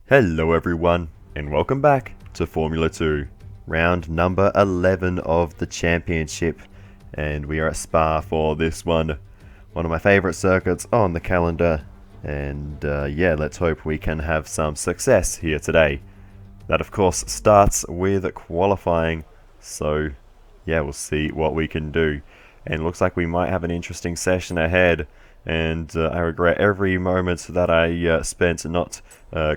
Hello everyone, and welcome back to Formula 2, round number 11 of the championship, and we are at Spa for this one of my favourite circuits on the calendar, and yeah, let's hope we can have some success here today. That of course starts with qualifying, so yeah, we'll see what we can do, and it looks like we might have an interesting session ahead. And I regret every moment that I spent not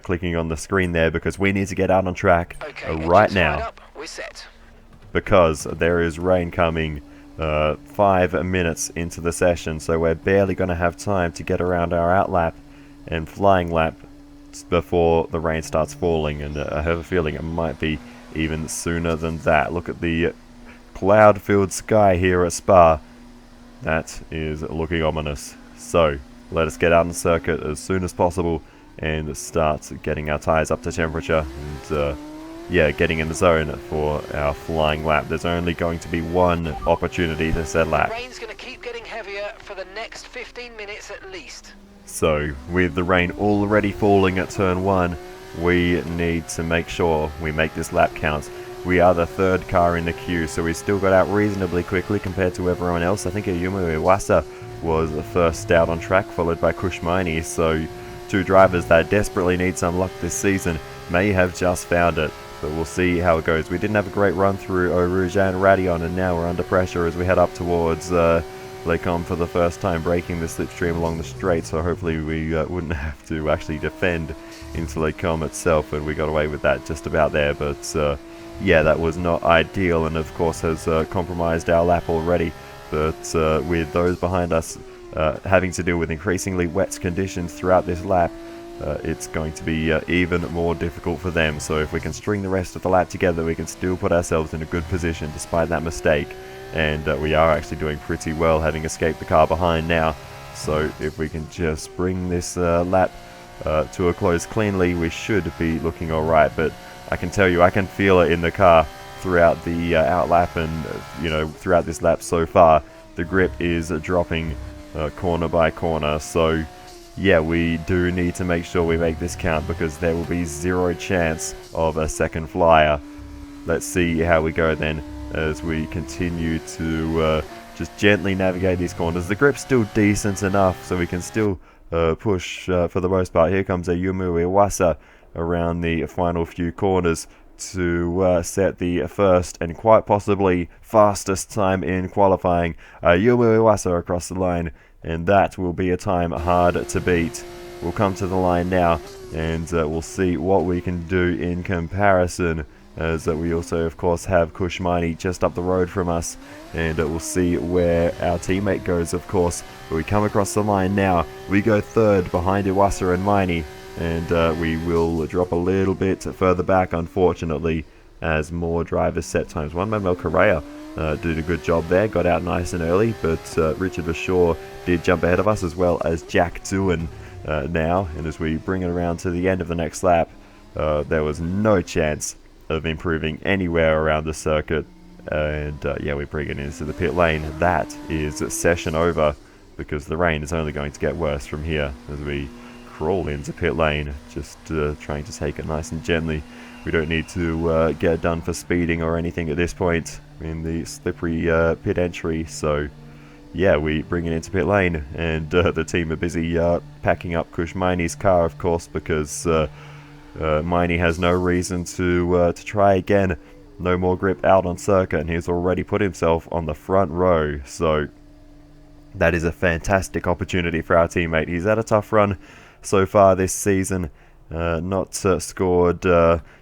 clicking on the screen there, because we need to get out on track right now, We're set. because there is rain coming 5 minutes into the session, so we're barely going to have time to get around our outlap and flying lap before the rain starts falling, and I have a feeling it might be even sooner than that. Look at the cloud-filled sky here at Spa. That is looking ominous. So, let us get out on the circuit as soon as possible and start getting our tyres up to temperature and yeah, getting in the zone for our flying lap. There's only going to be one opportunity to set lap. The rain's going to keep getting heavier for the next 15 minutes at least. So, with the rain already falling at turn 1, we need to make sure we make this lap count. We are the third car in the queue, so we still got out reasonably quickly compared to everyone else. I think Ayumu Iwasa was the first out on track, followed by Kushmaini, so two drivers that desperately need some luck this season may have just found it, but we'll see how it goes. We didn't have a great run through Eau Rouge and Radion, and now we're under pressure as we head up towards Lecom for the first time, breaking the slipstream along the straight, so hopefully we wouldn't have to actually defend into Lecom itself, and we got away with that just about there, but yeah, that was not ideal, and of course has compromised our lap already. But with those behind us having to deal with increasingly wet conditions throughout this lap, it's going to be even more difficult for them. So if we can string the rest of the lap together, we can still put ourselves in a good position despite that mistake. And we are actually doing pretty well, having escaped the car behind now. So if we can just bring this lap to a close cleanly, we should be looking alright. But I can tell you, I can feel it in the car throughout the outlap, and you know, throughout this lap so far, the grip is dropping corner by corner. So yeah, we do need to make sure we make this count, because there will be zero chance of a second flyer. Let's see how we go then as we continue to just gently navigate these corners. The grip's still decent enough, so we can still push for the most part. Here comes Ayumu Iwasa around the final few corners to set the first and quite possibly fastest time in qualifying. Ayumu Iwasa across the line, and that will be a time hard to beat. We'll come to the line now, and we'll see what we can do in comparison, as we also of course have Kushmaini just up the road from us, and we'll see where our teammate goes of course. But we come across the line now, we go third behind Iwasa and Maini, and we will drop a little bit further back, unfortunately, as more drivers set times. Juan Manuel Correa did a good job there, got out nice and early, but Richard Bashaw did jump ahead of us, as well as Jack Doohan now. And as we bring it around to the end of the next lap, there was no chance of improving anywhere around the circuit, and yeah, we bring it into the pit lane. That is session over, because the rain is only going to get worse from here as we crawl into pit lane, just trying to take it nice and gently. We don't need to get done for speeding or anything at this point in the slippery pit entry, so yeah, we bring it into pit lane, and the team are busy packing up Kushmaini's car, of course, because Maini has no reason to try again. No more grip out on circuit, and he's already put himself on the front row, so that is a fantastic opportunity for our teammate. He's had a tough run so far this season, not scored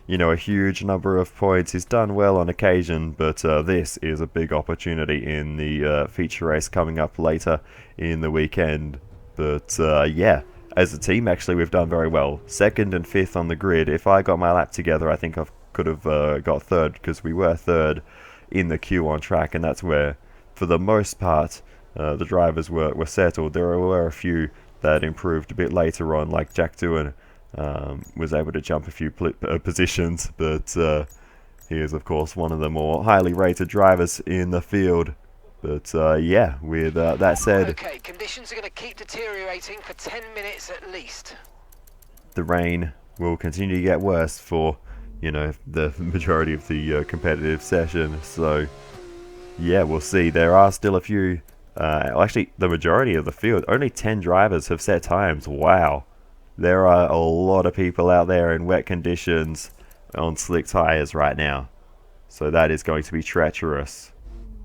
you know, a huge number of points. He's done well on occasion, but this is a big opportunity in the feature race coming up later in the weekend. But yeah, as a team actually we've done very well. 2nd and 5th on the grid. If I got my lap together, I think I could have got 3rd, because we were 3rd in the queue on track, and that's where for the most part the drivers were settled. There were a few that improved a bit later on, like Jack Doohan was able to jump a few positions, but he is of course one of the more highly rated drivers in the field. But yeah, with that said, Okay, conditions are going to keep deteriorating for 10 minutes at least. the rain will continue to get worse for, you know, the majority of the competitive session. So yeah, we'll see. There are still a few, actually the majority of the field, only 10 drivers have set times. Wow. There are a lot of people out there in wet conditions on slick tires right now. So that is going to be treacherous.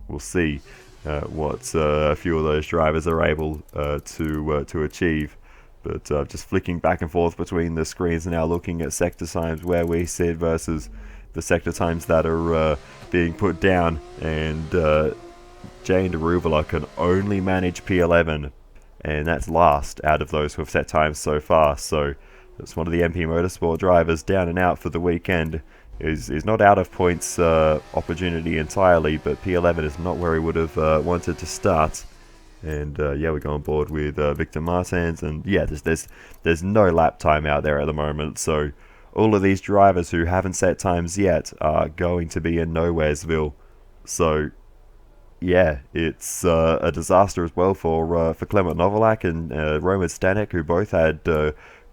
We'll see what a few of those drivers are able to achieve. But just flicking back and forth between the screens now, looking at sector times where we sit versus the sector times that are being put down. And Jay and Arugula can only manage P11, and that's last out of those who have set times so far. So that's one of the MP Motorsport drivers down and out for the weekend. Is not out of points opportunity entirely, but P11 is not where he would have wanted to start. And yeah, we go on board with Victor Martins, and yeah, there's no lap time out there at the moment. So all of these drivers who haven't set times yet are going to be in Nowheresville. So yeah, it's a disaster as well for Clement Novalak and Roman Stanek, who both had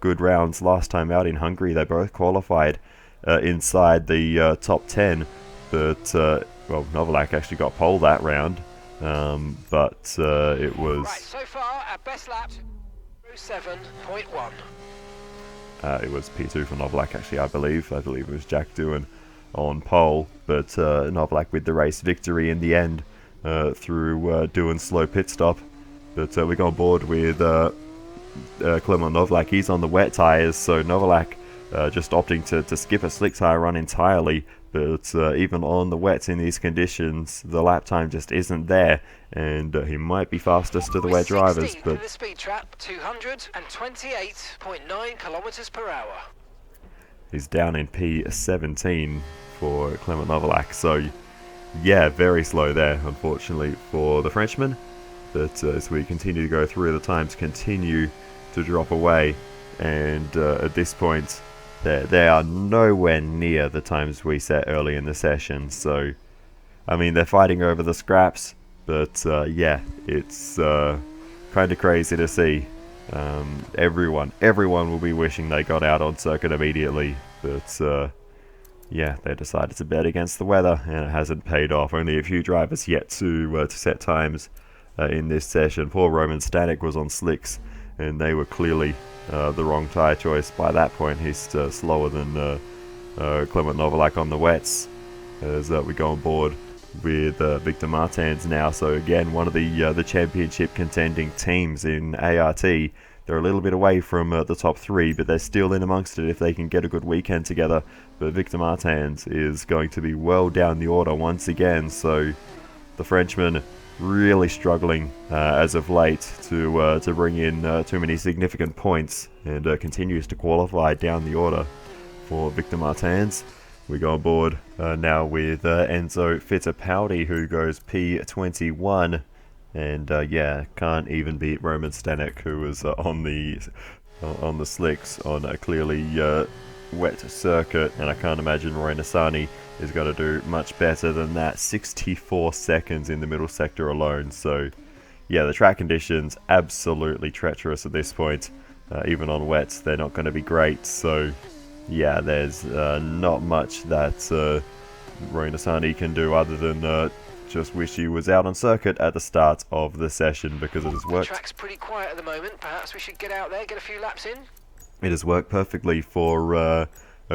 good rounds last time out in Hungary. They both qualified inside the top 10, but well, Novalak actually got pole that round, but it was... Right, so far our best lap, 7.1. It was P2 for Novalak, actually, I believe. I believe it was Jack Doohan on pole, but Novalak with the race victory in the end through Doohan's slow pit stop. But we go on board with Clement Novalak. He's on the wet tyres, so Novalak just opting to skip a slick tyre run entirely. But even on the wets in these conditions, the lap time just isn't there, and he might be fastest to the wet drivers. But the speed trap, 228.9 kilometers per hour. He's down in P17 for Clement Novalak, so yeah, very slow there, unfortunately, for the Frenchman. But as we continue to go through, the times continue to drop away, and at this point, they are nowhere near the times we set early in the session. So, I mean, they're fighting over the scraps, but yeah, it's kind of crazy to see. Everyone will be wishing they got out on circuit immediately, but yeah, they decided to bet against the weather, and it hasn't paid off. Only a few drivers yet to set times in this session. Poor Roman Stanek was on slicks, and they were clearly the wrong tyre choice by that point. He's slower than Clement Novalak on the wets, as we go on board with Victor Martins now. So again, one of the championship contending teams in ART. They're a little bit away from the top 3, but they're still in amongst it if they can get a good weekend together. But Victor Martins is going to be well down the order once again, so the Frenchman really struggling as of late to bring in too many significant points, and continues to qualify down the order for Victor Martins. We go on board now with Enzo Fittipaldi, who goes P21, and yeah, can't even beat Roman Stanek, who was on the slicks on a clearly wet circuit, and I can't imagine Roy Nassani is going to do much better than that. 64 seconds in the middle sector alone. So yeah, the track conditions absolutely treacherous at this point. Even on wets, they're not going to be great. So yeah, there's not much that Roy Nassani can do other than just wish he was out on circuit at the start of the session, because it has worked. The track's pretty quiet at the moment. Perhaps we should get out there, get a few laps in. It has worked perfectly for a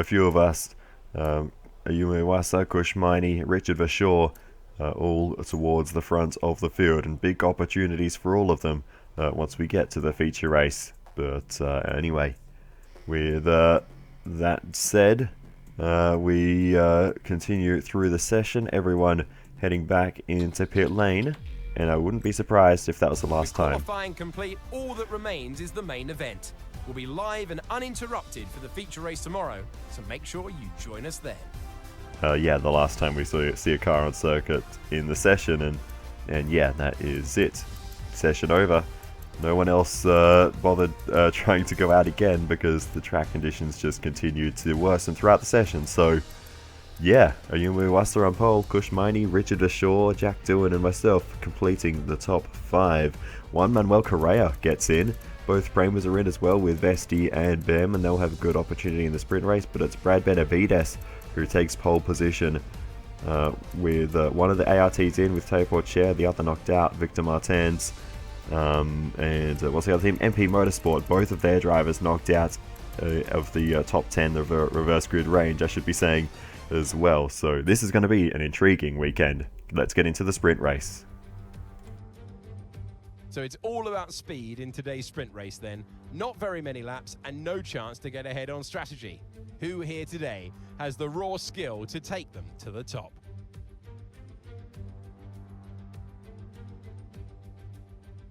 few of us. Ayumu Iwasa, Kush Miney, Richard Vashaw, all towards the front of the field, and big opportunities for all of them once we get to the feature race. But anyway, with that said, we continue through the session. Everyone heading back into pit lane, and I wouldn't be surprised if that was the last time. Qualifying complete, all that remains is the main event. We'll be live and uninterrupted for the feature race tomorrow, so make sure you join us then. Yeah, the last time we see a car on circuit in the session, and yeah, that is it. Session over. No one else bothered trying to go out again, because the track conditions just continued to worsen throughout the session. So yeah, Ayumu Iwasa on pole, Kush Miney, Richard Vashaw, Jack Doohan and myself completing the top 5. Juan Manuel Correa gets in, Both Pramos are in as well with Vesti and Bem, and they'll have a good opportunity in the sprint race, but it's Brad Benavides who takes pole position with one of the ARTs in with Teo Porcher, the other knocked out, Victor Martins, and what's the other team? MP Motorsport, both of their drivers knocked out of the top 10 of the reverse grid range, I should be saying as well. So this is going to be an intriguing weekend. Let's get into the sprint race. So it's all about speed in today's sprint race then. Not very many laps and no chance to get ahead on strategy. Who here today has the raw skill to take them to the top?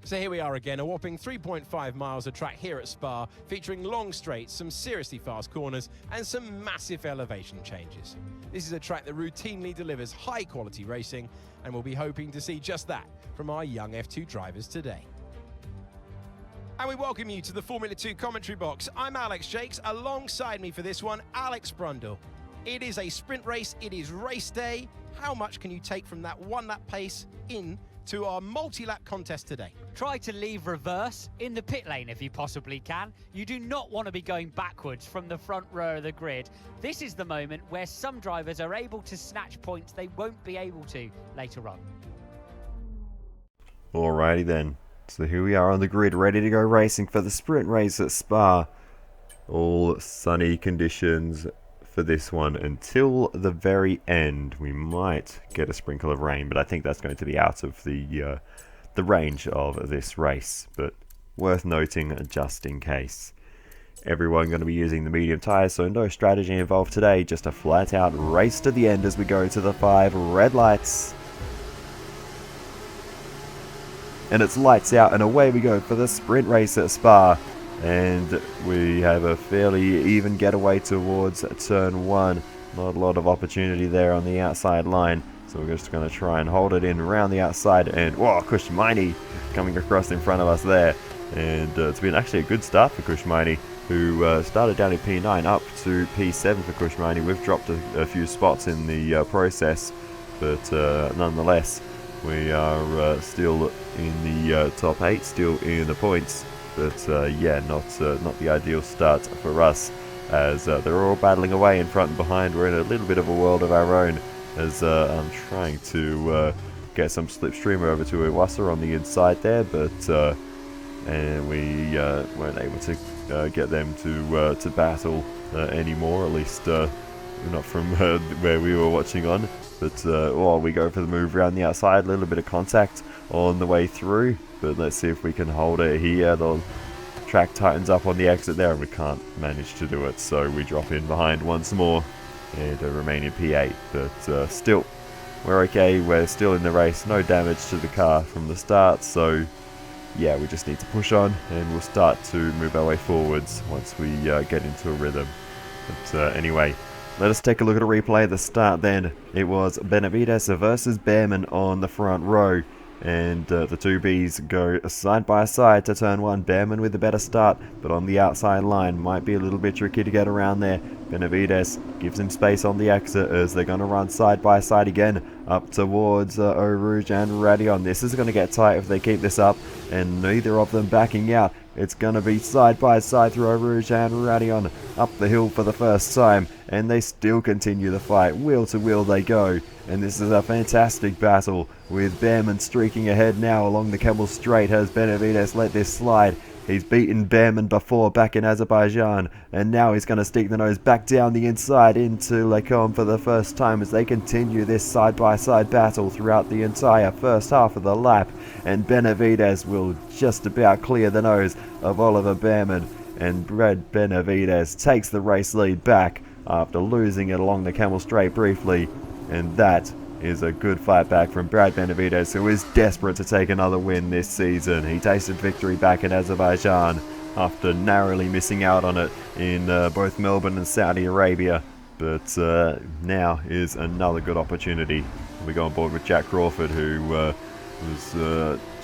So here we are again, a whopping 3.5 miles of track here at Spa, featuring long straights, some seriously fast corners, and some massive elevation changes. This is a track that routinely delivers high-quality racing, and we'll be hoping to see just that from our young F2 drivers today. And we welcome you to the Formula 2 commentary box. I'm Alex Jakes. Alongside me for this one, Alex Brundle. It is a sprint race, it is race day. How much can you take from that one-lap pace into our multi-lap contest today? Try to leave reverse in the pit lane if you possibly can. You do not want to be going backwards from the front row of the grid. This is the moment where some drivers are able to snatch points they won't be able to later on. Alrighty then. So here we are on the grid, ready to go racing for the sprint race at Spa. All sunny conditions for this one until the very end. We might get a sprinkle of rain, but I think that's going to be out of the range of this race. But worth noting just in case. Everyone going to be using the medium tyres, so no strategy involved today. Just a flat out race to the end as we go to the 5 red lights. And it's lights out and away we go for the sprint race at Spa. And we have a fairly even getaway towards turn 1. Not a lot of opportunity there on the outside line. So we're just going to try and hold it in around the outside. And, whoa, Kushmaini coming across in front of us there. And it's been actually a good start for Kushmaini, who started down in P9 up to P7 for Kushmaini. We've dropped a few spots in the process. But nonetheless, we are still in the top 8, still in the points. But yeah, not the ideal start for us, as they're all battling away in front and behind. We're in a little bit of a world of our own, as I'm trying to get some slipstream over to Iwasa on the inside there, but and we weren't able to get them to battle anymore, at least not from where we were watching on. But well, we go for the move around the outside, a little bit of contact on the way through, but let's see if we can hold it here. The track tightens up on the exit there and we can't manage to do it, so we drop in behind once more and remain in P8. But still, we're okay, we're still in the race, no damage to the car from the start, so yeah, we just need to push on and we'll start to move our way forwards once we get into a rhythm. But anyway, let us take a look at a replay at the start then. It was Benavides versus Behrman on the front row. And the two Bs go side by side to turn 1. Behrman with the better start, but on the outside line. Might be a little bit tricky to get around there. Benavides gives him space on the exit as they're going to run side by side again up towards Eau Rouge and Radion. This is going to get tight if they keep this up, and neither of them backing out. It's going to be side by side through Eau Rouge and Radion up the hill for the first time, and they still continue the fight. Wheel to wheel they go, and this is a fantastic battle with Behrman streaking ahead now along the Camel Straight. Has Benavides let this slide? He's beaten Behrman before back in Azerbaijan, and now he's going to stick the nose back down the inside into Lecombe for the first time as they continue this side-by-side battle throughout the entire first half of the lap. And Benavides will just about clear the nose of Oliver Behrman, and Brad Benavides takes the race lead back after losing it along the Camel Straight briefly. And that is a good fight back from Brad Benavides, who is desperate to take another win this season. He tasted victory back in Azerbaijan after narrowly missing out on it in both Melbourne and Saudi Arabia. But now is another good opportunity. We go on board with Jack Crawford, who was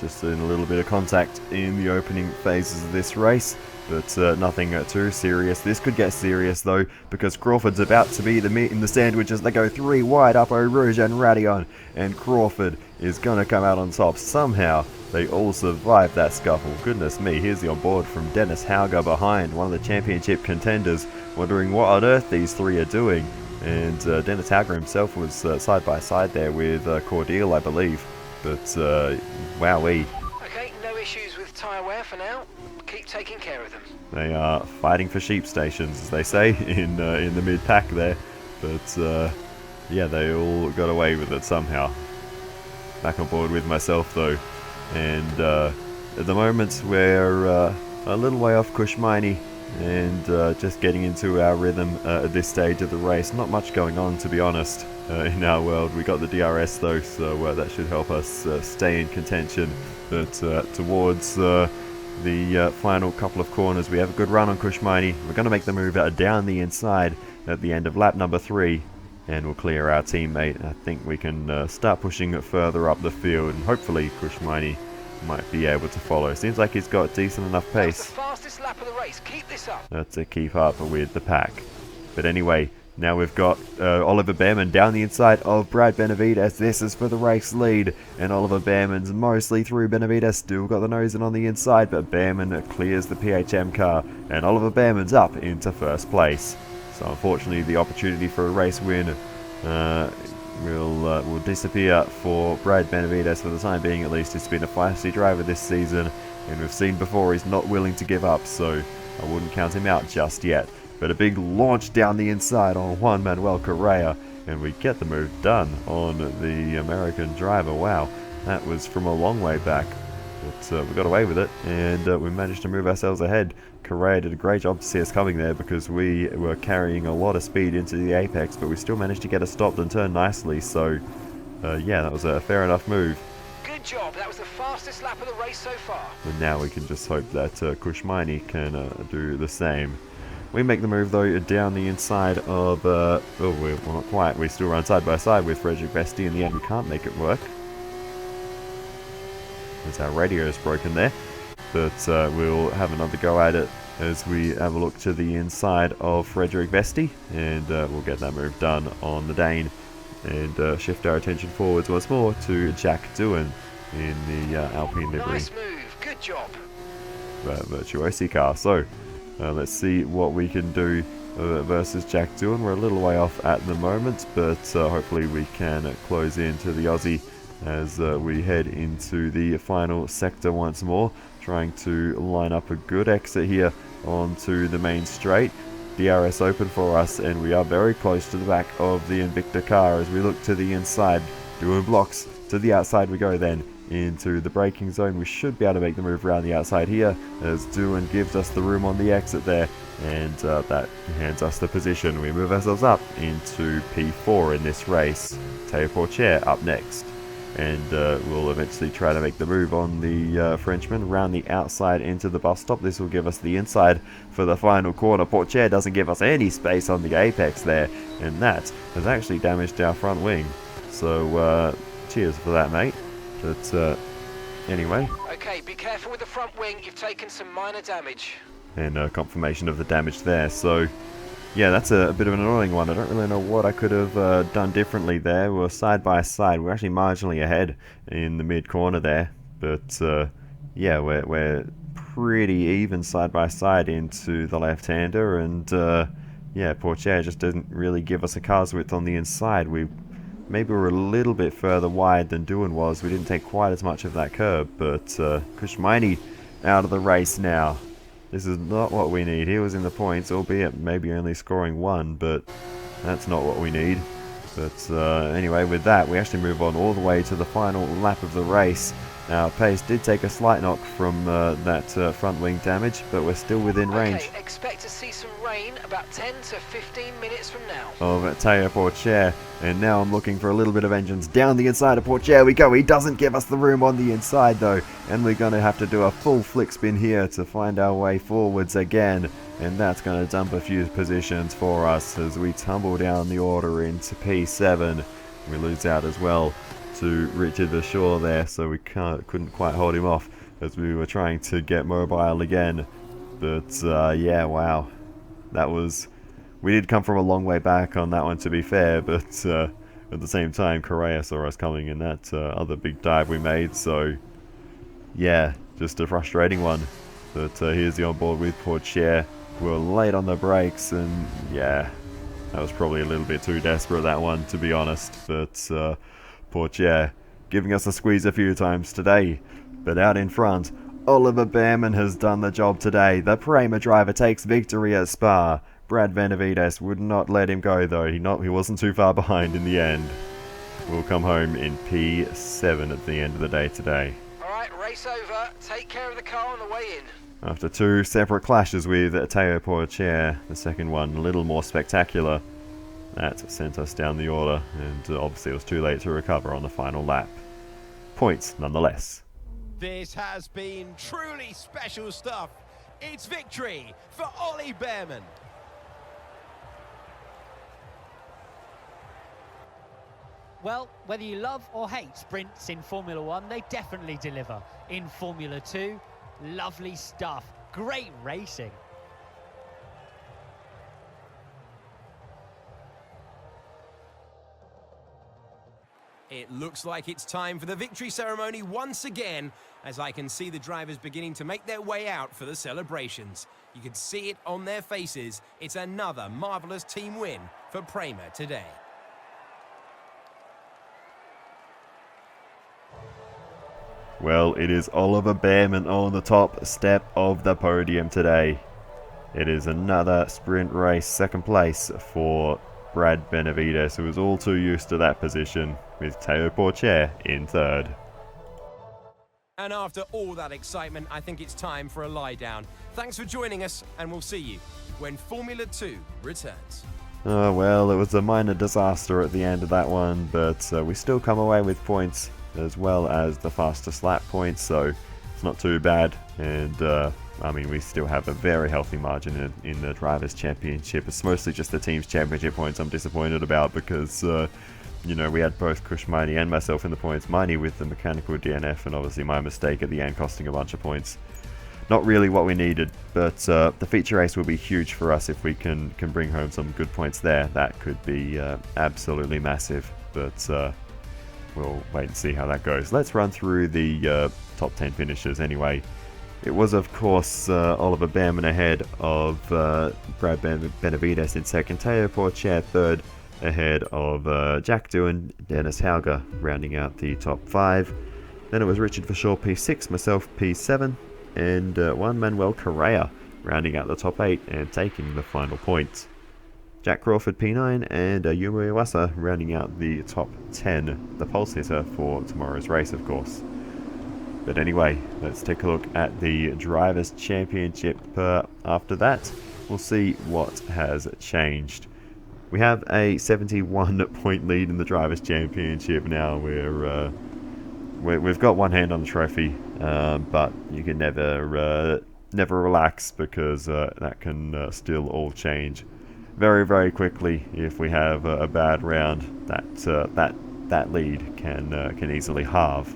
just in a little bit of contact in the opening phases of this race. But nothing too serious. This could get serious though, because Crawford's about to be the meat in the sandwich as they go 3 wide up Eau Rouge and Radion. And Crawford is going to come out on top. Somehow, they all survived that scuffle. Goodness me, here's the onboard from Dennis Hauger behind, one of the championship contenders, wondering what on earth these three are doing. And Dennis Hauger himself was side by side there with Cordeal, I believe. But, wowee. Okay, no issues with tyre wear for now. Keep taking care of them. They are fighting for sheep stations, as they say, in the mid-pack there. But, yeah, they all got away with it somehow. Back on board with myself, though. And at the moment, we're a little way off Kushmini and just getting into our rhythm at this stage of the race. Not much going on, to be honest, in our world. We got the DRS, though, so that should help us stay in contention. But towards the final couple of corners, we have a good run on Kushmini. We're going to make the move down the inside at the end of lap number 3. And we'll clear our teammate. I think we can start pushing further up the field, and hopefully Kushmini might be able to follow. Seems like he's got decent enough pace. That's the fastest lap of the race. Keep this up. To keep up with the pack. But anyway, now we've got Oliver Behrman down the inside of Brad Benavides. This is for the race lead, and Oliver Behrman's mostly through Benavides. Still got the nose in on the inside, but Behrman clears the PHM car, and Oliver Behrman's up into first place. So unfortunately, the opportunity for a race win will disappear for Brad Benavides for the time being, at least. He's been a feisty driver this season, and we've seen before he's not willing to give up, so I wouldn't count him out just yet. But a big launch down the inside on Juan Manuel Correa, and we get the move done on the American driver. Wow, that was from a long way back. But we got away with it, and we managed to move ourselves ahead. Correa did a great job to see us coming there, because we were carrying a lot of speed into the apex, but we still managed to get us stopped and turn nicely. So yeah, that was a fair enough move. Good job. That was the fastest lap of the race so far. And now we can just hope that Kushmini can do the same. We make the move, though, down the inside of oh, we're not quite. We still run side by side with Frederick Vesti. In the end, we can't make it work, as our radio is broken there. But we'll have another go at it as we have a look to the inside of Frederick Vesti, and we'll get that move done on the Dane, and shift our attention forwards once more to Jack Doohan in the Alpine livery. Nice move. Good job. Virtuosi car. So let's see what we can do versus Jack Doohan. We're a little way off at the moment, but hopefully we can close into the Aussie as we head into the final sector once more, trying to line up a good exit here onto the main straight. DRS open for us, and we are very close to the back of the Invicta car as we look to the inside. Doohan blocks to the outside we go then into the braking zone. We should be able to make the move around the outside here as Doohan gives us the room on the exit there, and that hands us the position. We move ourselves up into P4 in this race. Teo Porcher up next. And we'll eventually try to make the move on the Frenchman around the outside into the bus stop. This will give us the inside for the final corner. Porcher doesn't give us any space on the apex there, and that has actually damaged our front wing. So cheers for that, mate. But anyway. Okay, be careful with the front wing. You've taken some minor damage. And confirmation of the damage there. So yeah, that's a bit of an annoying one. I don't really know what I could have done differently there. We're side by side. We're actually marginally ahead in the mid corner there. But yeah, we're pretty even side by side into the left-hander. And yeah, Porcher just didn't really give us a car's width on the inside. Maybe we're a little bit further wide than Doohan was. We didn't take quite as much of that curb. But Kushmini out of the race now. This is not what we need. He was in the points, albeit maybe only scoring 1, but that's not what we need. But anyway, with that, we actually move on all the way to the final lap of the race. Our pace did take a slight knock from that front wing damage, but we're still within range. Okay, expect to see some rain about 10 to 15 minutes from now. Of Teo Porcher, and now I'm looking for a little bit of engines. Down the inside of Porcher we go. He doesn't give us the room on the inside though, and we're going to have to do a full flick spin here to find our way forwards again, and that's going to dump a few positions for us as we tumble down the order into P7. We lose out as well to Richard Shaw there, so we couldn't quite hold him off as we were trying to get mobile again. But yeah, wow, that was, we did come from a long way back on that one, to be fair, but at the same time, Correa saw us coming in that other big dive we made, so yeah, just a frustrating one. But here's the onboard with Portier. We were late on the brakes, and yeah, that was probably a little bit too desperate, that one, to be honest. But Portier giving us a squeeze a few times today. But out in front, Oliver Behrman has done the job today. The Prema driver takes victory at Spa. Brad Benavides would not let him go, though. He wasn't too far behind in the end. We'll come home in P7 at the end of the day today. Alright, race over. Take care of the car on the way in. After two separate clashes with Théo Portier, the second one a little more spectacular, that sent us down the order, and obviously it was too late to recover on the final lap. Points nonetheless. This has been truly special stuff. It's victory for Ollie Behrman. Well, whether you love or hate sprints in Formula 1, they definitely deliver. In Formula 2, lovely stuff. Great racing. It looks like it's time for the victory ceremony once again, as I can see the drivers beginning to make their way out for the celebrations. You can see it on their faces. It's another marvellous team win for Prema today. Well, it is Oliver Behrman on the top step of the podium today. It is another sprint race, second place for Brad Benavides, who was all too used to that position, with Théo Portier in third. And after all that excitement, I think it's time for a lie down. Thanks for joining us, and we'll see you when Formula 2 returns. Oh well, it was a minor disaster at the end of that one, but we still come away with points, as well as the fastest lap points, so it's not too bad. And I mean, we still have a very healthy margin in the Drivers' Championship. It's mostly just the Team's Championship points I'm disappointed about, because you know, we had both Kush Miney and myself in the points. Miney with the mechanical DNF, and obviously my mistake at the end costing a bunch of points. Not really what we needed, but the feature race will be huge for us if we can bring home some good points there. That could be absolutely massive, but we'll wait and see how that goes. Let's run through the top 10 finishers anyway. It was, of course, Oliver Behrman ahead of Brad Benavides in second, Théo Portier third, ahead of Jack Dew and Dennis Hauger, rounding out the top 5. Then it was Richard Verschoor P6, myself P7, and Juan Manuel Correa rounding out the top 8 and taking the final point. Jack Crawford P9 and Yuma Iwasa rounding out the top 10, the pole sitter for tomorrow's race, of course. But anyway, let's take a look at the Drivers' Championship after that. We'll see what has changed. We have a 71-point lead in the Drivers' Championship now. We've got one hand on the trophy, but you can never relax, because that can still all change very, very quickly. If we have a bad round, that lead can easily halve.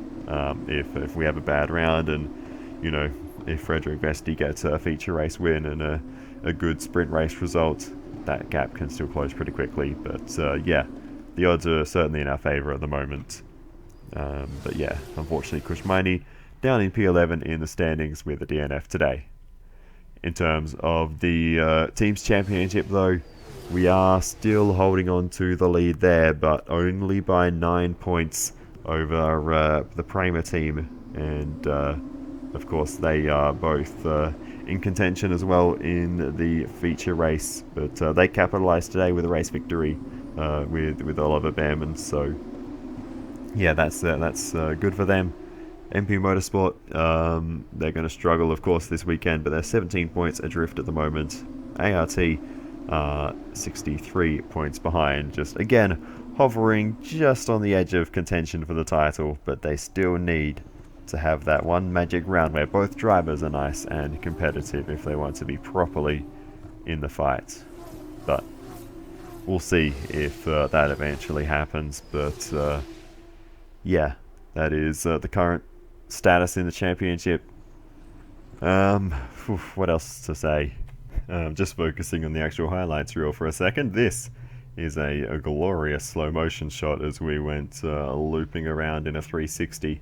If we have a bad round, and you know, if Frederick Vesti gets a feature race win and a good sprint race result, that gap can still close pretty quickly. But yeah, the odds are certainly in our favour at the moment. But yeah, unfortunately, Kush Miney down in P11 in the standings with a DNF today. In terms of the Teams Championship, though, we are still holding on to the lead there, but only by 9 points over the Prema team. And of course, they are both in contention as well in the feature race, but they capitalised today with a race victory with Oliver Behrman. So yeah, that's good for them. MP Motorsport, they're going to struggle, of course, this weekend, but they're 17 points adrift at the moment. ART 63 points behind, just again hovering just on the edge of contention for the title, but they still need to have that one magic round where both drivers are nice and competitive if they want to be properly in the fight. But we'll see if that eventually happens. But yeah, that is the current status in the championship. What else to say? Just focusing on the actual highlights reel for a second. This is a glorious slow motion shot as we went looping around in a 360.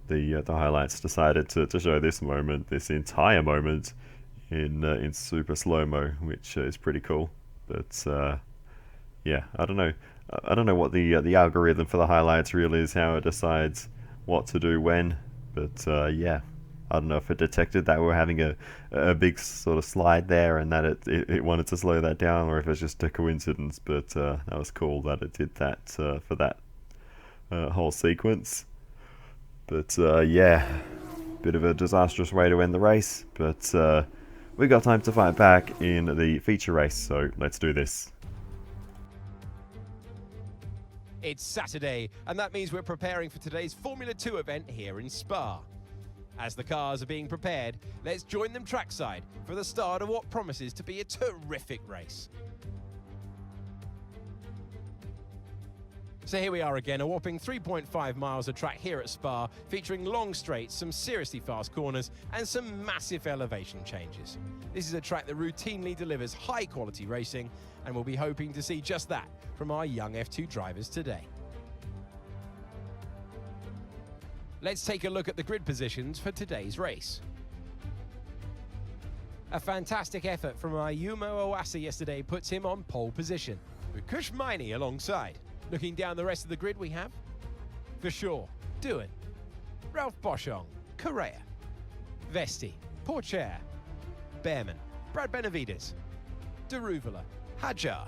The highlights decided to show this moment, this entire moment, in super slow-mo, which is pretty cool. But yeah, I don't know what the algorithm for the highlights really is, how it decides what to do when. But yeah, I don't know if it detected that we're having a big sort of slide there and that it wanted to slow that down, or if it's just a coincidence. But that was cool that it did that for that whole sequence. But yeah, bit of a disastrous way to end the race. But we got time to fight back in the feature race, so let's do this. It's Saturday, and that means we're preparing for today's Formula 2 event here in Spa. As the cars are being prepared, let's join them trackside for the start of what promises to be a terrific race. So here we are again, a whopping 3.5 miles of track here at Spa, featuring long straights, some seriously fast corners, and some massive elevation changes. This is a track that routinely delivers high-quality racing, and we'll be hoping to see just that from our young F2 drivers today. Let's take a look at the grid positions for today's race. A fantastic effort from our Yumo Owasa yesterday puts him on pole position, with Kush Maini alongside. Looking down the rest of the grid, we have Verschoor, Doohan, Ralph Boschong, Correa, Vesti, Pourchaire, Behrman, Brad Benavides, Daruvala, Hadjar,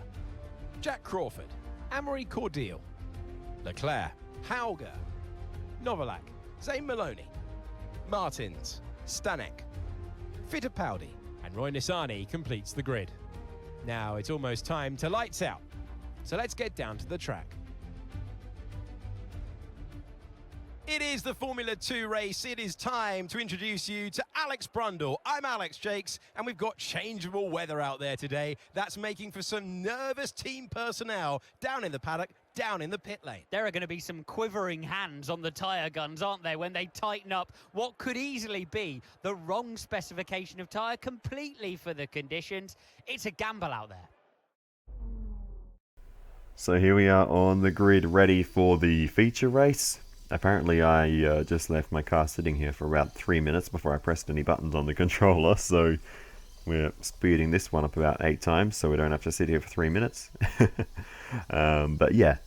Jack Crawford, Amory Cordial, Leclerc, Hauger, Novalak, Zane Maloney, Martins, Stanek, Fittipaldi, and Roy Nissany completes the grid. Now it's almost time to lights out. So let's get down to the track. It is the Formula 2 race. It is time to introduce you to Alex Brundle. I'm Alex Jakes, and we've got changeable weather out there today. That's making for some nervous team personnel down in the paddock, down in the pit lane. There are going to be some quivering hands on the tyre guns, aren't there, when they tighten up what could easily be the wrong specification of tyre completely for the conditions. It's a gamble out there. So here we are on the grid, ready for the feature race. Apparently I just left my car sitting here for about 3 minutes before I pressed any buttons on the controller, so we're speeding this one up about 8 times so we don't have to sit here for 3 minutes. But yeah,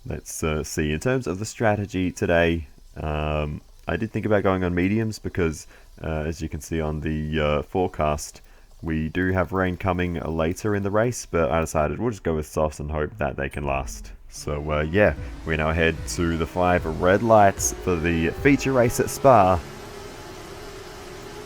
let's see. In terms of the strategy today, I did think about going on mediums because as you can see on the forecast, we do have rain coming later in the race, but I decided we'll just go with softs and hope that they can last. So yeah, we now head to the 5 red lights for the feature race at Spa.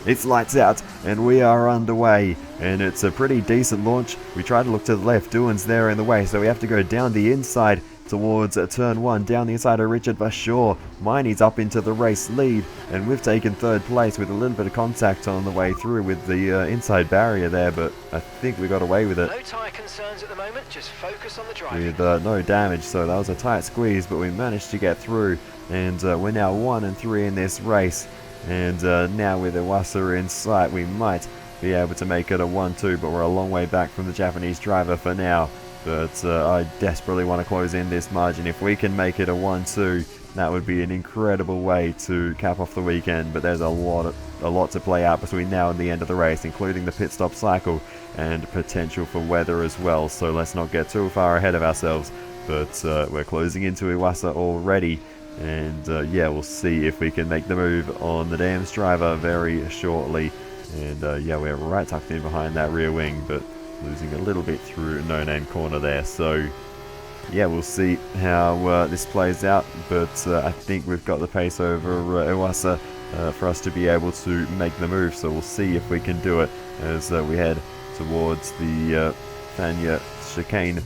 It's lights out and we are underway, and it's a pretty decent launch. We try to look to the left, Doohan's there in the way, so we have to go down the inside towards turn 1, down the inside of Richard Verschoor. Mainie's up into the race lead, and we've taken 3rd place with a little bit of contact on the way through with the inside barrier there, but I think we got away with it. No tyre concerns at the moment, just focus on the driving. With no damage, so that was a tight squeeze, but we managed to get through, and we're now 1 and 3 in this race. And now with Owasa in sight, we might be able to make it a 1-2, but we're a long way back from the Japanese driver for now. But I desperately want to close in this margin. If we can make it a 1-2, that would be an incredible way to cap off the weekend. But there's a lot to play out between now and the end of the race, including the pit stop cycle and potential for weather as well. So let's not get too far ahead of ourselves. But we're closing into Owasa already. And yeah, we'll see if we can make the move on the Dams driver very shortly. And yeah, we're right tucked in behind that rear wing, but losing a little bit through no name corner there. So yeah, we'll see how this plays out, but I think we've got the pace over Owasa for us to be able to make the move. So we'll see if we can do it as we head towards the Thanya chicane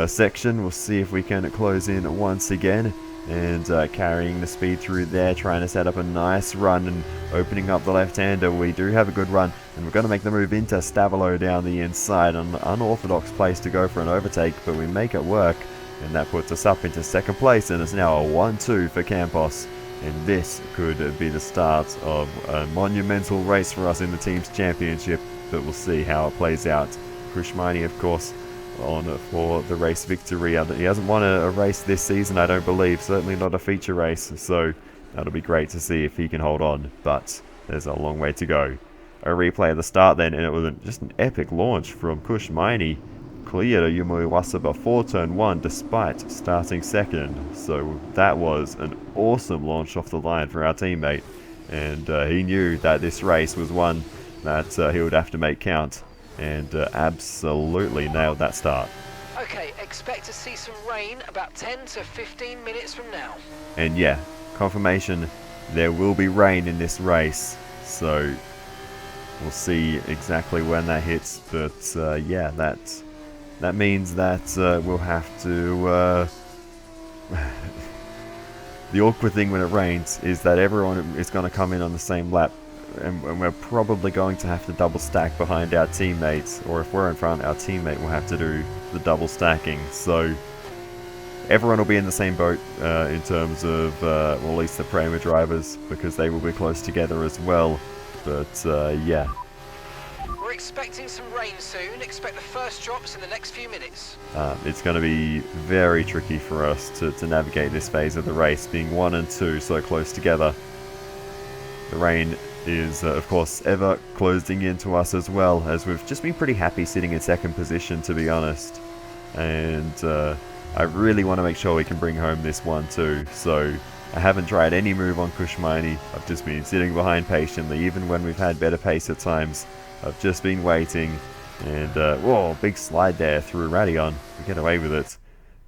section. We'll see if we can close in once again, and carrying the speed through there, trying to set up a nice run and opening up the left-hander. We do have a good run, and we're going to make the move into Stavolo down the inside. An unorthodox place to go for an overtake, but we make it work, and that puts us up into 2nd place, and it's now a 1-2 for Campos. And this could be the start of a monumental race for us in the team's championship, but we'll see how it plays out. Kushmani, of course, on for the race victory. He hasn't won a race this season, I don't believe, certainly not a feature race, so that'll be great to see if he can hold on, but there's a long way to go. A replay of the start then, and it was just an epic launch from Kush Maini. Cleared Yumui Wasa before turn 1 despite starting second, so that was an awesome launch off the line for our teammate, and he knew that this race was one that he would have to make count, and absolutely nailed that start. Okay, expect to see some rain about 10 to 15 minutes from now. And yeah, confirmation, there will be rain in this race, so we'll see exactly when that hits, but yeah, that means that we'll have to... the awkward thing when it rains is that everyone is going to come in on the same lap, and we're probably going to have to double stack behind our teammates, or if we're in front, our teammate will have to do the double stacking. So everyone will be in the same boat in terms of, well, at least the Prema drivers, because they will be close together as well. But yeah. We're expecting some rain soon. Expect the first drops in the next few minutes. It's going to be very tricky for us to navigate this phase of the race, being 1 and 2 so close together. The rain is, of course, ever closing into us as well, as we've just been pretty happy sitting in second position, to be honest. And I really want to make sure we can bring home this one too. So I haven't tried any move on Kush Maini. I've just been sitting behind patiently, even when we've had better pace at times. I've just been waiting, and whoa, big slide there through Radion. We get away with it.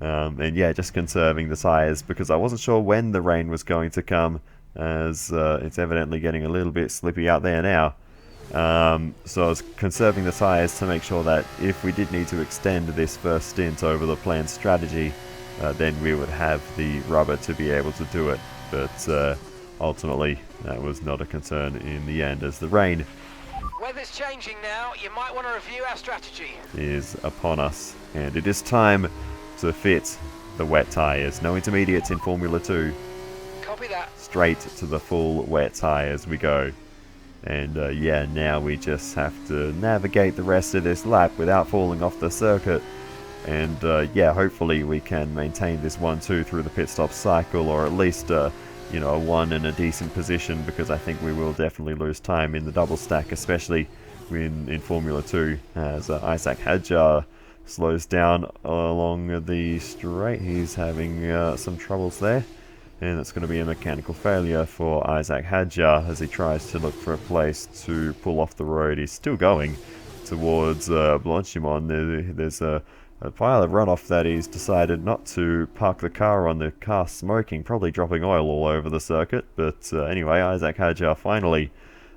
And yeah, just conserving the tyres, because I wasn't sure when the rain was going to come, as it's evidently getting a little bit slippy out there now. So I was conserving the tyres to make sure that if we did need to extend this first stint over the planned strategy, then we would have the rubber to be able to do it. But ultimately, that was not a concern in the end, as the rain Weather's changing now. You might want to review our strategy. is upon us, and it is time to fit the wet tyres. No intermediates in Formula 2. Copy that. Straight to the full wet tyres we go. And yeah, now we just have to navigate the rest of this lap without falling off the circuit. And yeah, hopefully we can maintain this 1-2 through the pit stop cycle, or at least you know, a 1 in a decent position, because I think we will definitely lose time in the double stack, especially in Formula 2, as Isaac Hadjar slows down along the straight. He's having some troubles there, and it's going to be a mechanical failure for Isaac Hadjar as he tries to look for a place to pull off the road. He's still going towards Blanchimont. There's a pile of runoff that he's decided not to park the car on, the car smoking, probably dropping oil all over the circuit. But anyway, Isaac Hadjar finally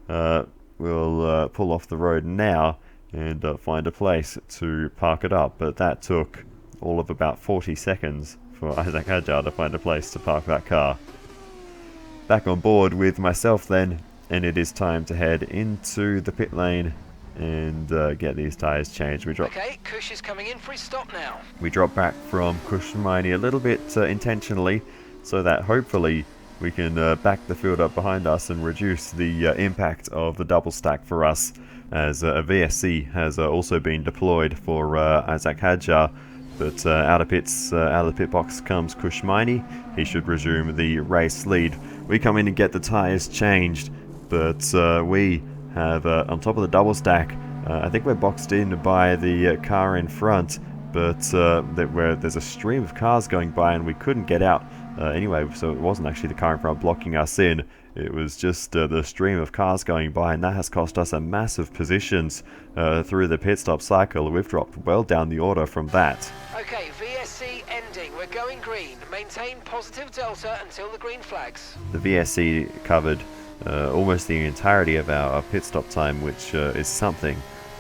will pull off the road now and find a place to park it up. But that took all of about 40 seconds for Isaac Hadjar to find a place to park that car. Back on board with myself then, and it is time to head into the pit lane and get these tyres changed. Okay, Kush is coming in for his stop now. We drop back from Kush Maini a little bit intentionally, so that hopefully we can back the field up behind us and reduce the impact of the double stack for us, as a VSC has also been deployed for Isaac Hadjar. But out of the pit box comes Kush Maini. He should resume the race lead. We come in and get the tyres changed, but we have on top of the double stack, I think we're boxed in by the car in front, but there's a stream of cars going by and we couldn't get out anyway, so it wasn't actually the car in front blocking us in, it was just the stream of cars going by, and that has cost us a massive positions through the pit stop cycle. We've dropped well down the order from that. Okay, VSC ending. We're going green. Maintain positive delta until the green flags. The VSC covered almost the entirety of our pit stop time, which is something.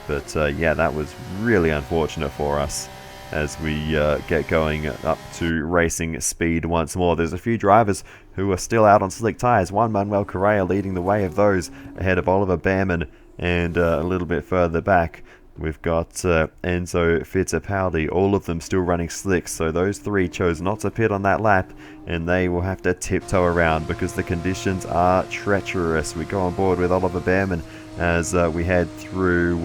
But yeah, that was really unfortunate for us as we get going up to racing speed once more. There's a few drivers who are still out on slick tyres. Juan Manuel Correa leading the way of those, ahead of Oliver Behrman, and a little bit further back we've got Enzo Fittipaldi, all of them still running slicks, so those three chose not to pit on that lap, and they will have to tiptoe around because the conditions are treacherous. We go on board with Oliver Behrman as we head through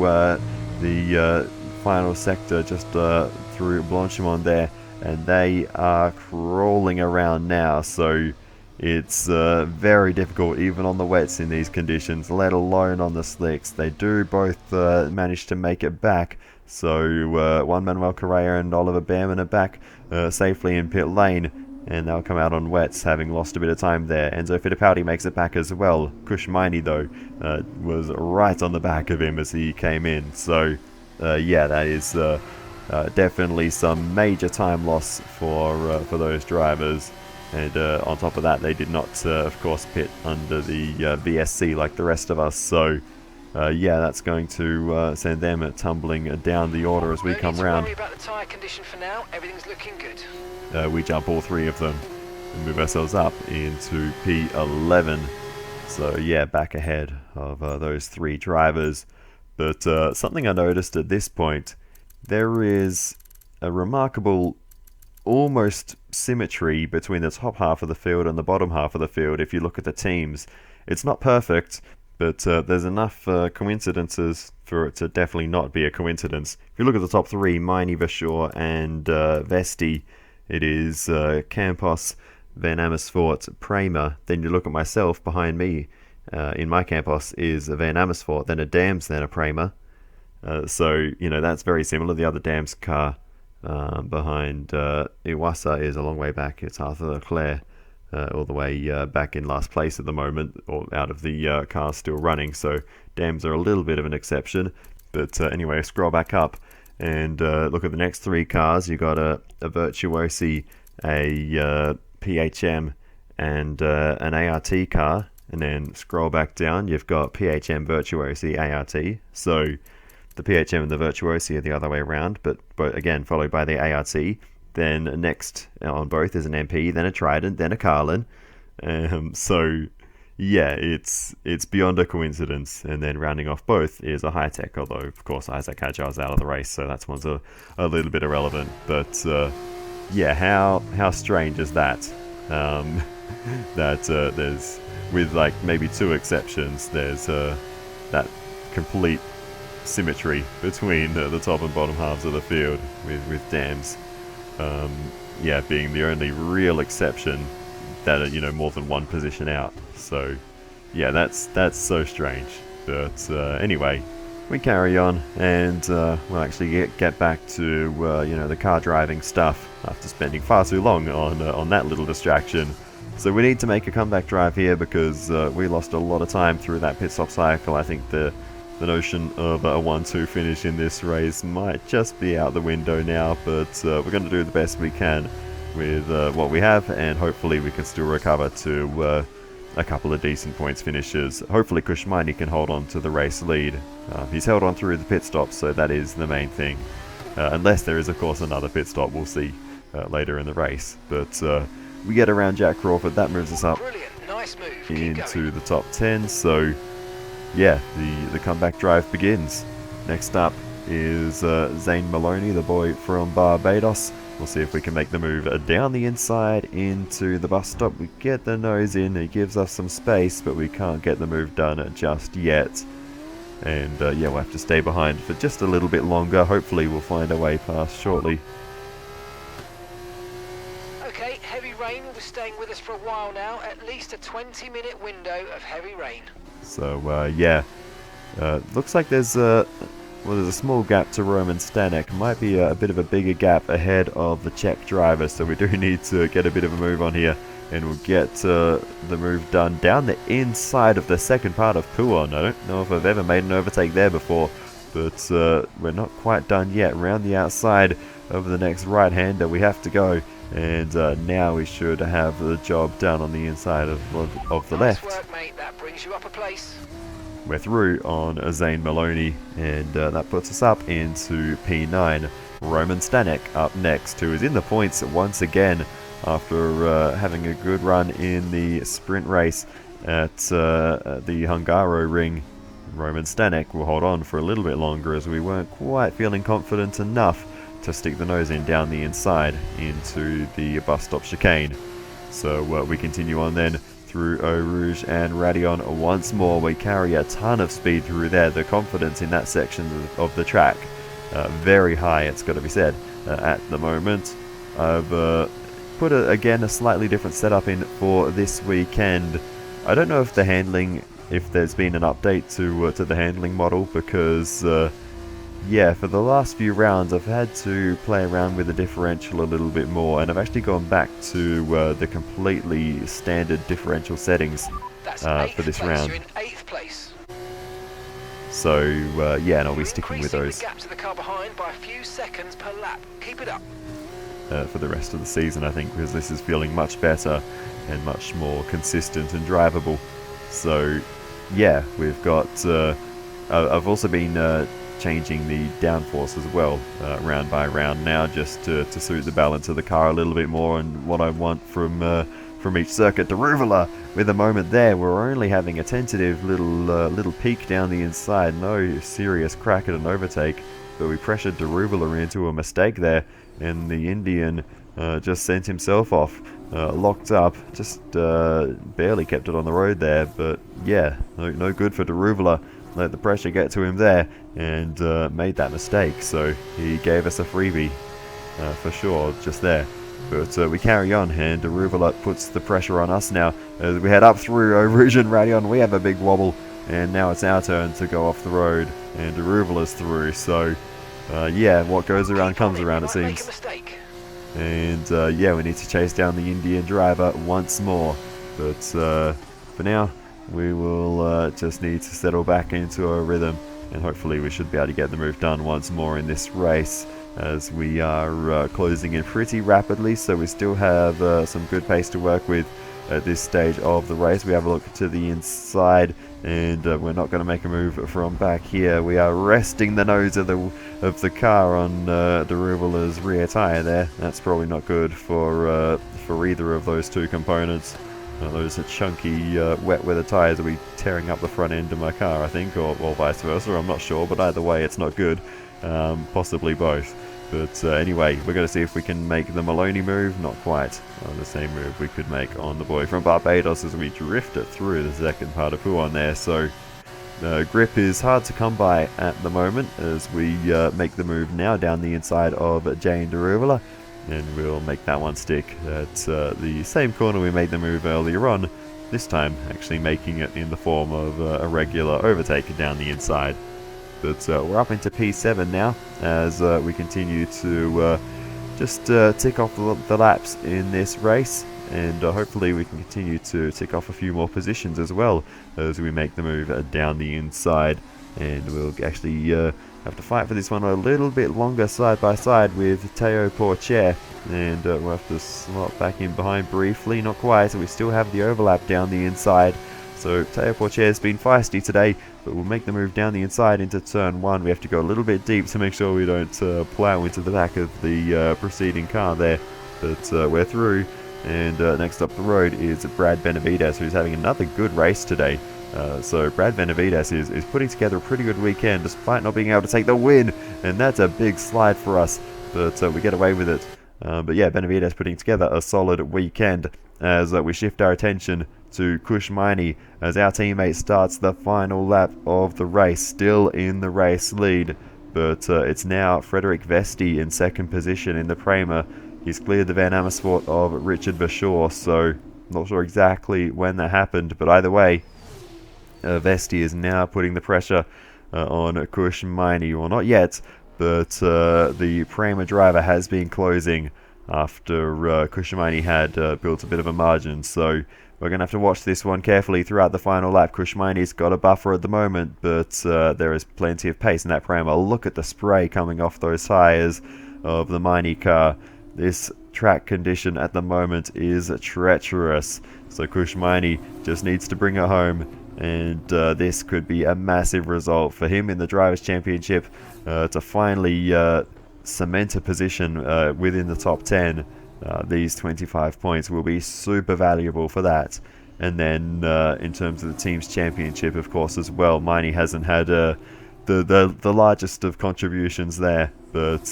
the final sector just through Blanchimont there, and they are crawling around now, so it's very difficult even on the wets in these conditions, let alone on the slicks. They do both manage to make it back, so Juan Manuel Correa and Oliver Behrman are back safely in pit lane, and they'll come out on wets, having lost a bit of time there. Enzo Fittipaldi makes it back as well. Kushmaini, though, was right on the back of him as he came in. So, yeah, that is definitely some major time loss for those drivers. And on top of that, they did not, of course, pit under the VSC like the rest of us. So, yeah, that's going to send them tumbling down the order as we come round. Don't need to worry about the tyre condition for now. Everything's looking good. We jump all three of them and move ourselves up into P11. So yeah, back ahead of those three drivers. But something I noticed at this point, there is a remarkable almost symmetry between the top half of the field and the bottom half of the field if you look at the teams. It's not perfect, but there's enough coincidences for it to definitely not be a coincidence. If you look at the top three, Miney, Verschoor and Vesti, it is Campos, Van Amersfoort, Prema. Then you look at myself behind me. In my Campos is a Van Amersfoort, then a Dams, then a Prema. So, you know, that's very similar. The other Dams car behind Iwasa is a long way back. It's Arthur Leclerc, all the way back in last place at the moment, or out of the cars still running. So Dams are a little bit of an exception. But anyway, scroll back up and look at the next three cars. You got a Virtuosi, a PHM, and an ART car. And then scroll back down, you've got PHM, Virtuosi, ART. So the PHM and the Virtuosi are the other way around, but again, followed by the ART. Then next on both is an MP, then a Trident, then a Carlin. So yeah, it's beyond a coincidence. And then rounding off both is a High-Tech, although of course Isaac Agile's out of the race, so that one's a little bit irrelevant. But yeah, how strange is that? That there's, with like maybe two exceptions, there's that complete symmetry between the top and bottom halves of the field, with Dams yeah, being the only real exception that are, you know, more than one position out. So yeah, that's so strange. But anyway, we carry on, and we'll actually get back to you know, the car driving stuff after spending far too long on that little distraction. So we need to make a comeback drive here because we lost a lot of time through that pit stop cycle. I think the notion of a 1-2 finish in this race might just be out the window now, but we're going to do the best we can with what we have, and hopefully we can still recover to a couple of decent points finishes. Hopefully Kushmaini can hold on to the race lead. He's held on through the pit stop, so that is the main thing. Unless there is, of course, another pit stop, we'll see later in the race. But we get around Jack Crawford, that moves us up Nice move. into the top 10. So yeah, the comeback drive begins. Next up is Zane Maloney, the boy from Barbados. We'll see if we can make the move down the inside into the bus stop. We get the nose in, it gives us some space, but we can't get the move done just yet. And yeah, we'll have to stay behind for just a little bit longer. Hopefully we'll find a way past shortly. Okay, heavy rain will be staying with us for a while now. At least a 20-minute window of heavy rain. So yeah, looks like there's a small gap to Roman Stanek. Might be a bit of a bigger gap ahead of the Czech driver, so we do need to get a bit of a move on here, and we'll get the move done down the inside of the second part of Puon. I don't know if I've ever made an overtake there before, but we're not quite done yet. Round the outside over the next right-hander we have to go, and now we should have the job done on the inside of the left. Nice work, mate. That brings you up a place. We're through on Zane Maloney, and that puts us up into P9. Roman Stanek up next, who is in the points once again after having a good run in the sprint race at the Hungaro Ring. Roman Stanek will hold on for a little bit longer as we weren't quite feeling confident enough to stick the nose in down the inside into the bus stop chicane. So we continue on then through Eau Rouge and Radion once more. We carry a ton of speed through there. The confidence in that section of the track very high, it's got to be said, at the moment. I've put, again, a slightly different setup in for this weekend. I don't know if the handling, if there's been an update to the handling model, because yeah, for the last few rounds I've had to play around with the differential a little bit more, and I've actually gone back to the completely standard differential settings for this round. You're in 8th place. So yeah, and I'll be sticking with those the gap to the car behind by a few seconds per lap. Keep it up. For the rest of the season, I think, because this is feeling much better and much more consistent and drivable. So yeah, we've got I've also been changing the downforce as well, round by round now, just to suit the balance of the car a little bit more and what I want from each circuit. Daruvula with a moment there. We're only having a tentative little peak down the inside, no serious crack at an overtake, but we pressured Daruvula into a mistake there, and the Indian just sent himself off, locked up, just barely kept it on the road there. But yeah, no good for Daruvula. Let the pressure get to him there, and made that mistake, so he gave us a freebie for sure just there. But we carry on, and Daruvula puts the pressure on us now as we head up through Rouge and Radion. We have a big wobble, and now it's our turn to go off the road, and Daruvala's through. So yeah, what goes around comes around, it seems. And yeah, we need to chase down the Indian driver once more, but for now we will just need to settle back into a rhythm, and hopefully we should be able to get the move done once more in this race, as we are closing in pretty rapidly. So we still have some good pace to work with at this stage of the race. We have a look to the inside, and we're not going to make a move from back here. We are resting the nose of the car on Daruvala's rear tyre there. That's probably not good for either of those two components. Those chunky wet weather tyres will be tearing up the front end of my car, I think, or vice versa, I'm not sure, but either way it's not good. Possibly both. But anyway, we're going to see if we can make the Maloney move. Not quite the same move we could make on the boy from Barbados as we drift it through the second part of Huon there. So grip is hard to come by at the moment as we make the move now down the inside of Jane Daruvula. And we'll make that one stick at the same corner we made the move earlier on, this time actually making it in the form of a regular overtake down the inside. But we're up into P7 now as we continue to just tick off the laps in this race, and hopefully we can continue to tick off a few more positions as well as we make the move down the inside. And we'll actually have to fight for this one a little bit longer side by side with Teo Porcher, and we'll have to slot back in behind briefly. Not quite, so we still have the overlap down the inside. So Teo Porcher has been feisty today, but we'll make the move down the inside into turn 1. We have to go a little bit deep to make sure we don't plow into the back of the preceding car there. But we're through, and next up the road is Brad Benavides, who's having another good race today. So Brad Benavides is putting together a pretty good weekend despite not being able to take the win, and that's a big slide for us, but we get away with it. But yeah, Benavides putting together a solid weekend as we shift our attention to Kush Miney as our teammate starts the final lap of the race, still in the race lead. But it's now Frederick Vesti in second position in the Prema. He's cleared the Van Amersfoort of Richard Verschoor, so not sure exactly when that happened, but either way, Vesti is now putting the pressure on Kush Miney. Well, not yet, but the Prema driver has been closing after Kush Miney had built a bit of a margin, so we're going to have to watch this one carefully throughout the final lap. Kush Miney's got a buffer at the moment, but there is plenty of pace in that Prema. Look at the spray coming off those tyres of the Miney car. This track condition at the moment is treacherous, so Kush Miney just needs to bring it home, and this could be a massive result for him in the Drivers' Championship to finally cement a position within the top 10. These 25 points will be super valuable for that. And then in terms of the team's championship, of course, as well, Miney hasn't had the largest of contributions there, but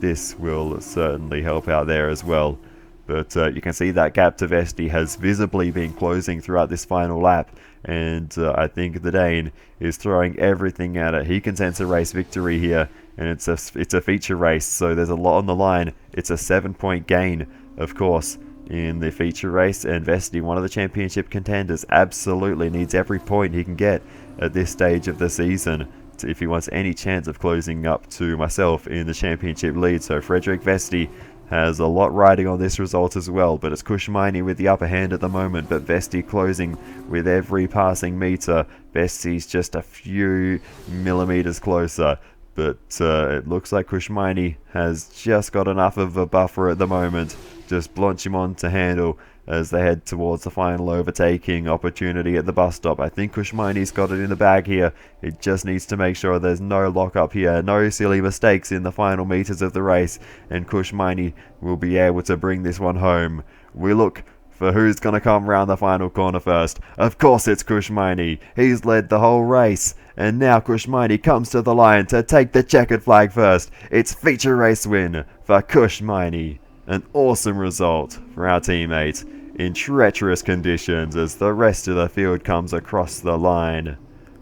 this will certainly help out there as well. But you can see that gap to Vesti has visibly been closing throughout this final lap, and I think the Dane is throwing everything at it. He can sense a race victory here, and it's a feature race, so there's a lot on the line. It's a 7-point gain, of course, in the feature race, and Vesti, one of the championship contenders, absolutely needs every point he can get at this stage of the season if he wants any chance of closing up to myself in the championship lead. So Frederick Vesti has a lot riding on this result as well, but it's Kushmaini with the upper hand at the moment, but Vesti closing with every passing meter. Vesti's just a few millimeters closer, but it looks like Kushmaini has just got enough of a buffer at the moment. Just launch him on to handle as they head towards the final overtaking opportunity at the bus stop. I think Kushmaini's got it in the bag here. It just needs to make sure there's no lock-up here, no silly mistakes in the final meters of the race, and Kushmaini will be able to bring this one home. We look for who's going to come round the final corner first. Of course it's Kushmaini. He's led the whole race, and now Kushmaini comes to the line to take the checkered flag first. It's feature race win for Kushmaini. An awesome result for our teammate in treacherous conditions as the rest of the field comes across the line.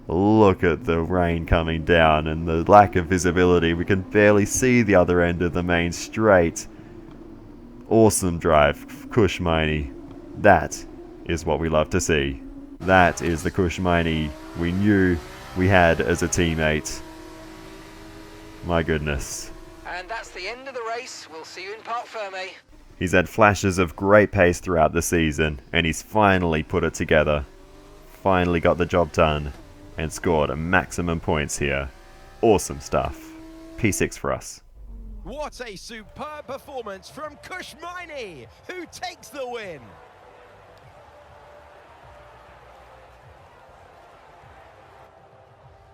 Look at the rain coming down and the lack of visibility. We can barely see the other end of the main straight. Awesome drive, Kushmaini. That is what we love to see. That is the Kushmaini we knew we had as a teammate. My goodness. And that's the end of the race. We'll see you in Parc Ferme. He's had flashes of great pace throughout the season, and he's finally put it together. Finally got the job done, and scored a maximum points here. Awesome stuff. P6 for us. What a superb performance from Kushmaini, who takes the win.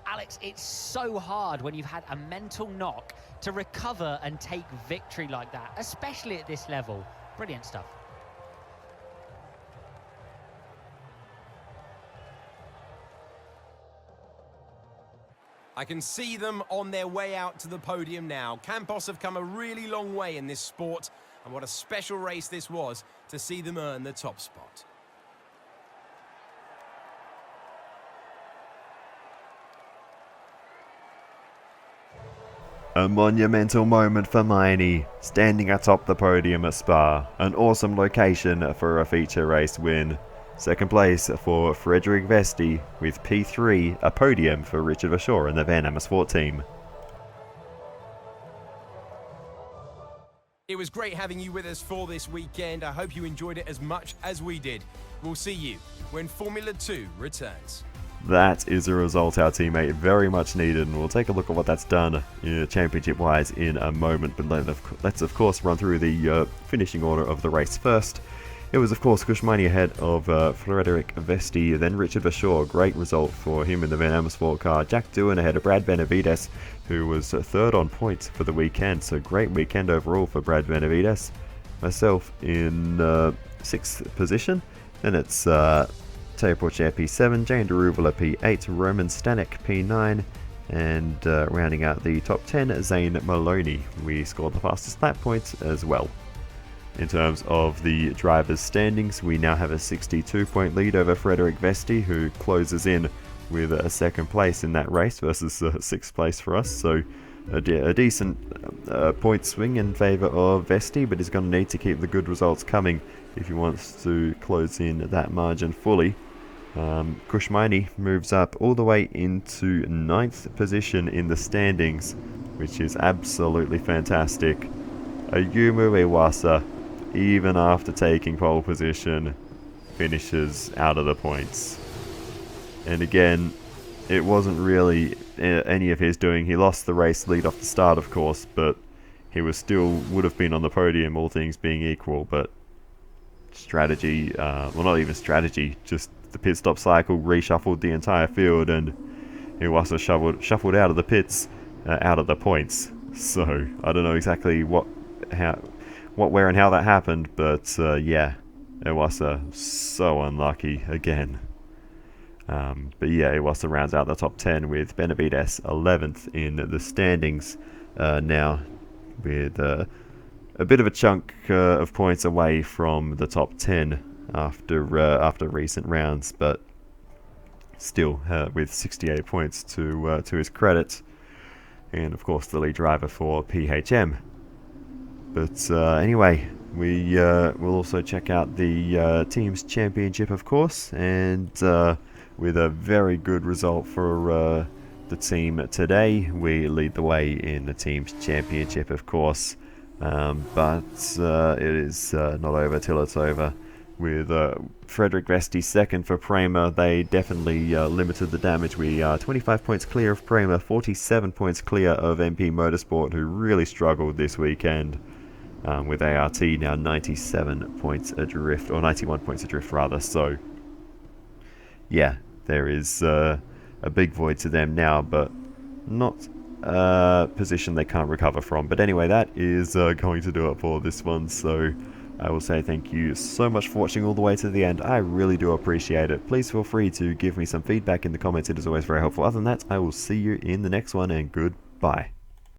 Alex, it's so hard when you've had a mental knock to recover and take victory like that, especially at this level. Brilliant stuff. I can see them on their way out to the podium now. Campos have come a really long way in this sport, and what a special race this was to see them earn the top spot. A monumental moment for Maini, standing atop the podium at Spa. An awesome location for a feature race win. Second place for Frederick Vesti with P3, a podium for Richard Verschoor and the Van Amersfoort team. It was great having you with us for this weekend. I hope you enjoyed it as much as we did. We'll see you when Formula 2 returns. That is a result our teammate very much needed, and we'll take a look at what that's done championship-wise in a moment. But let's of course run through the finishing order of the race first. It was of course Kushmaini ahead of Frederick Vesti, then Richard Verschoor. Great result for him in the Van Amersfoort car. Jack Doohan ahead of Brad Benavides, who was third on points for the weekend. So great weekend overall for Brad Benavides. Myself in 6th position. Then it's Teo Porcher P7, Jane Deruvala P8, Roman Stanek P9, and rounding out the top 10, Zane Maloney. We scored the fastest lap points as well. In terms of the drivers' standings, we now have a 62-point lead over Frederick Vesti, who closes in with a 2nd place in that race versus 6th place for us. So a decent point swing in favour of Vesti, but he's going to need to keep the good results coming if he wants to close in that margin fully. Kushmaini moves up all the way into 9th position in the standings, which is absolutely fantastic. Ayumu Iwasa, even after taking pole position, finishes out of the points. And again, it wasn't really any of his doing. He lost the race lead off the start, of course, but he would have been on the podium, all things being equal. But strategy, well, not even strategy, just the pit stop cycle reshuffled the entire field, and Iwasa shuffled out of the pits, out of the points. So I don't know exactly what, where, and how that happened, but yeah, Iwasa so unlucky again. But yeah, Iwasa rounds out the top 10 with Benavides 11th in the standings now, with a bit of a chunk of points away from the top 10 after recent rounds, but still with 68 points to his credit. and of course the lead driver for PHM. But anyway, we will also check out the Teams Championship, of course, and with a very good result for the team today, we lead the way in the Teams Championship, of course. But it is not over till it's over. With Frederick Vesti second for Prema, they definitely limited the damage. We are 25 points clear of Prema, 47 points clear of MP Motorsport, who really struggled this weekend. With ART now 97 points adrift, or 91 points adrift rather. So, yeah, there is a big void to them now, but not a position they can't recover from. But anyway, that is going to do it for this one. So I will say thank you so much for watching all the way to the end. I really do appreciate it. Please feel free to give me some feedback in the comments. It is always very helpful. Other than that, I will see you in the next one, and goodbye.